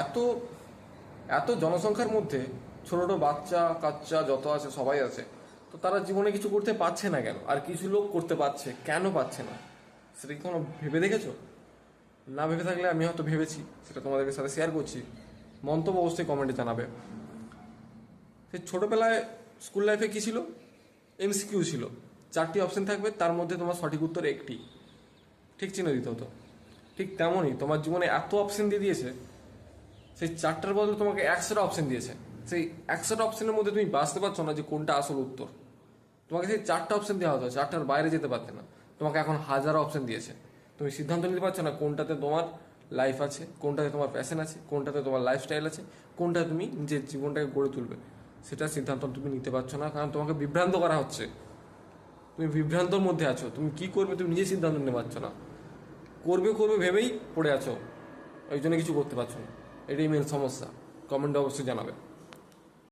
এত এত জনসংখ্যার মধ্যে ছোট ছোট বাচ্চা কাচ্চা যত আছে সবাই আছে, তো তারা জীবনে কিছু করতে পারছে না কেন? আর কিছু লোক করতে পারছে, কেন পারছে না? সেটা কি কোনো ভেবে দেখেছো? না ভেবে থাকলে আমি হয়তো ভেবেছি, সেটা তোমাদের সাথে শেয়ার করছি। মন্তব্য অবশ্যই কমেন্টে জানাবে। সে ছোটোবেলায় স্কুল লাইফে কী ছিল? এমসিকিউ ছিল, 4টি অপশন থাকবে, তার মধ্যে তোমার সঠিক উত্তর একটি, ঠিক চিহ্ন দিতে হতো। ঠিক তেমনই তোমার জীবনে এত অপশন দিয়ে দিয়েছে, সেই 4টার বদলে তোমাকে 100টা অপশন দিয়েছে। সেই 100টা অপশনের মধ্যে তুমি বাঁচতে পারছো না যে কোনটা আসল উত্তর। তোমাকে সেই 4টা অপশন দেওয়া হতো, 4টার বাইরে যেতে পারতে না। তোমাকে এখন হাজারো অপশন দিয়েছে, তুমি সিদ্ধান্ত নিতে পারছো না কোনটাতে তোমার লাইফ আছে, কোনটাতে তোমার প্যাশন আছে, কোনটাতে তোমার লাইফস্টাইল আছে, কোনটাতে তুমি নিজের জীবনটাকে গড়ে তুলবে, সেটা সিদ্ধান্ত তুমি নিতে পারছো না, কারণ তোমাকে বিভ্রান্ত করা হচ্ছে। তুমি বিভ্রান্তর মধ্যে আছো, তুমি কি করবে তুমি নিজে সিদ্ধান্ত নিতে পারছো না। করবে করবে ভেবেই পড়ে আছো, ওই জন্য কিছু করতে পারছো না। এটাই মেন সমস্যা। কমেন্টে অবশ্যই জানাবে।